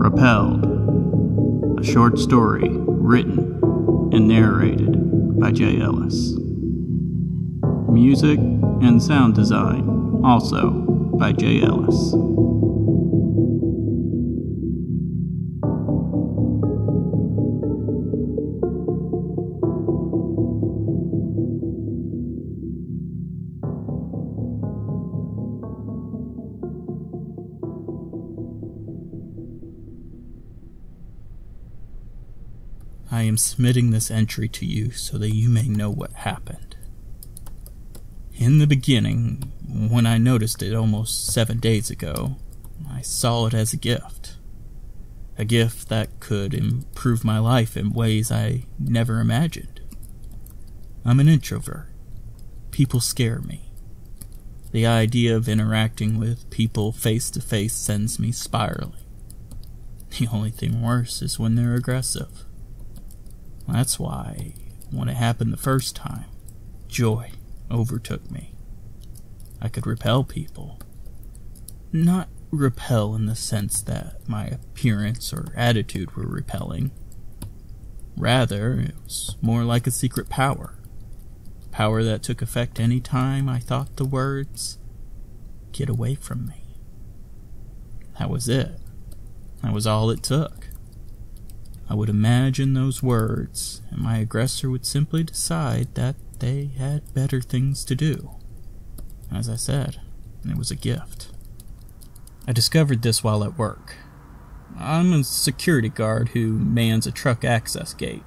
REPELLED, a short story written and narrated by J. Ellis. Music and sound design also by J. Ellis. I am submitting this entry to you so that you may know what happened. In the beginning, when I noticed it almost 7 days ago, I saw it as a gift. A gift that could improve my life in ways I never imagined. I'm an introvert. People scare me. The idea of interacting with people face to face sends me spiraling. The only thing worse is when they're aggressive. That's why, when it happened the first time, joy overtook me. I could repel people. Not repel in the sense that my appearance or attitude were repelling. Rather, it was more like a secret power. Power that took effect any time I thought the words, "Get away from me." That was it. That was all it took. I would imagine those words, and my aggressor would simply decide that they had better things to do. As I said, it was a gift. I discovered this while at work. I'm a security guard who mans a truck access gate.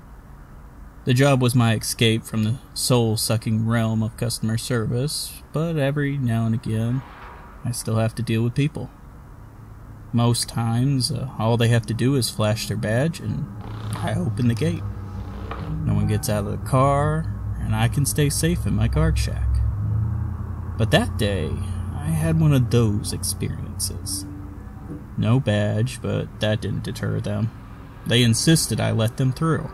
The job was my escape from the soul-sucking realm of customer service, but every now and again, I still have to deal with people. Most times, all they have to do is flash their badge, and I open the gate. No one gets out of the car, and I can stay safe in my guard shack. But that day, I had one of those experiences. No badge, but that didn't deter them. They insisted I let them through.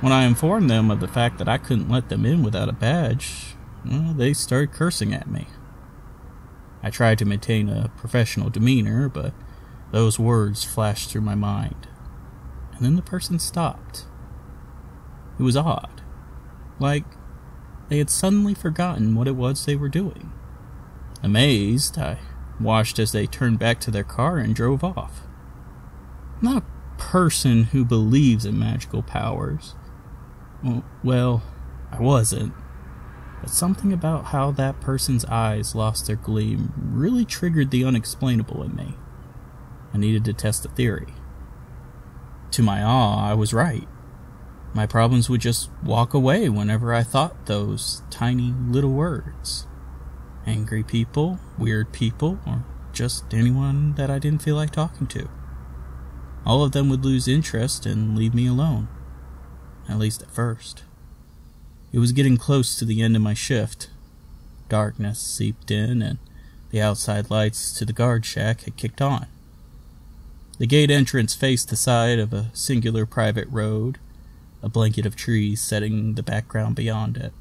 When I informed them of the fact that I couldn't let them in without a badge, they started cursing at me. I tried to maintain a professional demeanor, but those words flashed through my mind. And then the person stopped. It was odd. Like they had suddenly forgotten what it was they were doing. Amazed, I watched as they turned back to their car and drove off. I'm not a person who believes in magical powers. Well, I wasn't. But something about how that person's eyes lost their gleam really triggered the unexplainable in me. I needed to test the theory. To my awe, I was right. My problems would just walk away whenever I thought those tiny little words. Angry people, weird people, or just anyone that I didn't feel like talking to. All of them would lose interest and leave me alone. At least at first. It was getting close to the end of my shift. Darkness seeped in, and the outside lights to the guard shack had kicked on. The gate entrance faced the side of a singular private road, a blanket of trees setting the background beyond it.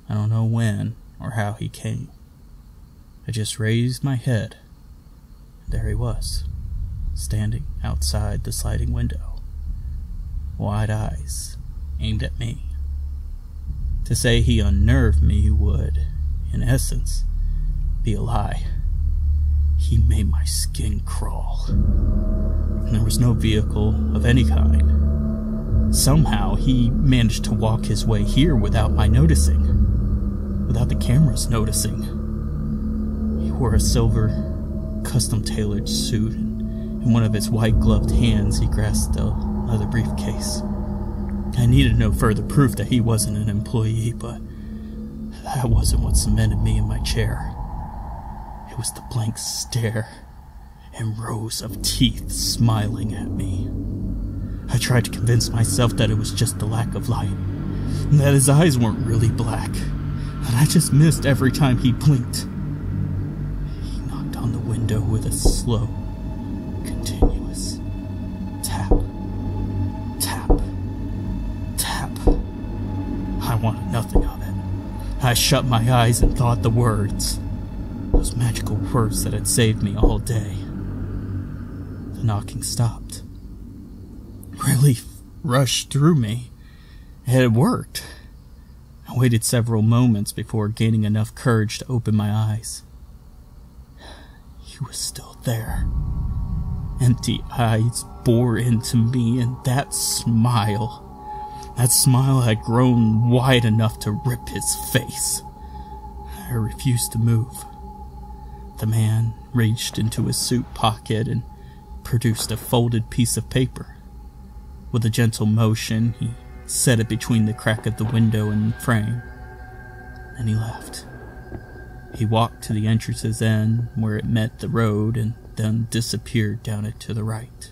I don't know when or how he came. I just raised my head. There he was, standing outside the sliding window. Wide eyes aimed at me. To say he unnerved me would, in essence, be a lie. He made my skin crawl. And there was no vehicle of any kind. Somehow he managed to walk his way here without my noticing. Without the cameras noticing. He wore a silver, custom-tailored suit, and in one of his white-gloved hands he grasped a leather briefcase. I needed no further proof that he wasn't an employee, but that wasn't what cemented me in my chair. It was the blank stare and rows of teeth smiling at me. I tried to convince myself that it was just the lack of light, and that his eyes weren't really black, and I just missed every time he blinked. He knocked on the window with a slow, continuous tap. I wanted nothing of it. I shut my eyes and thought the words. Those magical words that had saved me all day. The knocking stopped. Relief rushed through me. It had worked. I waited several moments before gaining enough courage to open my eyes. He was still there. Empty eyes bore into me, and that smile had grown wide enough to rip his face. I refused to move. The man reached into his suit pocket and produced a folded piece of paper. With a gentle motion, he set it between the crack of the window and the frame. Then he left. He walked to the entrance's end, where it met the road, and then disappeared down it to the right.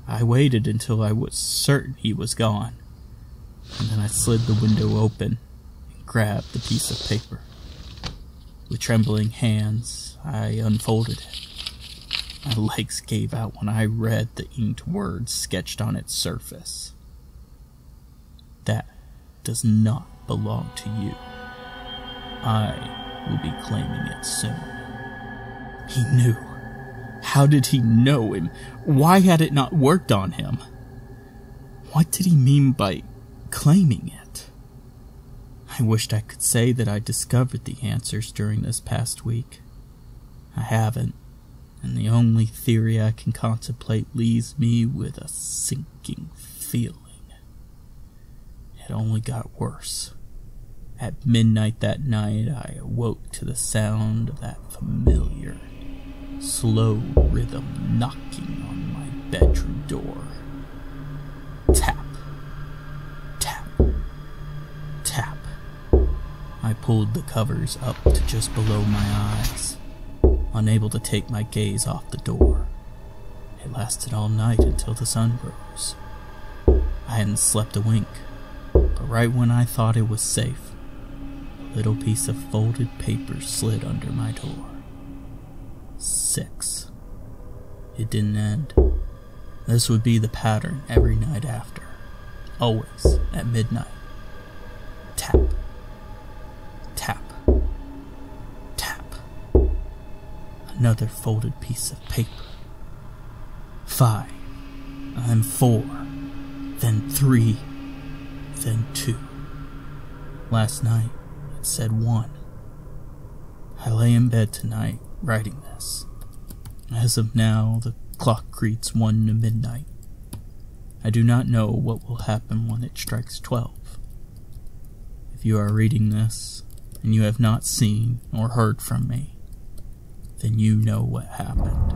I waited until I was certain he was gone, and then I slid the window open and grabbed the piece of paper. With trembling hands, I unfolded it. My legs gave out when I read the inked words sketched on its surface. That does not belong to you. I will be claiming it soon. He knew. How did he know him? Why had it not worked on him? What did he mean by claiming it? I wished I could say that I discovered the answers during this past week. I haven't, and the only theory I can contemplate leaves me with a sinking feeling. It only got worse. At midnight that night, I awoke to the sound of that familiar, slow rhythm knocking on my bedroom door. Tap, tap, tap. I pulled the covers up to just below my eyes, unable to take my gaze off the door. It lasted all night until the sun rose. I hadn't slept a wink, but right when I thought it was safe, a little piece of folded paper slid under my door. 6. It didn't end. This would be the pattern every night after. Always at midnight. Tap. Tap. Tap. Another folded piece of paper. 5. Then 4. Then 3. Then 2. Last night, it said 1. I lay in bed tonight, writing this. As of now, the clock greets 1 to midnight. I do not know what will happen when it strikes 12. If you are reading this, and you have not seen or heard from me, then you know what happened.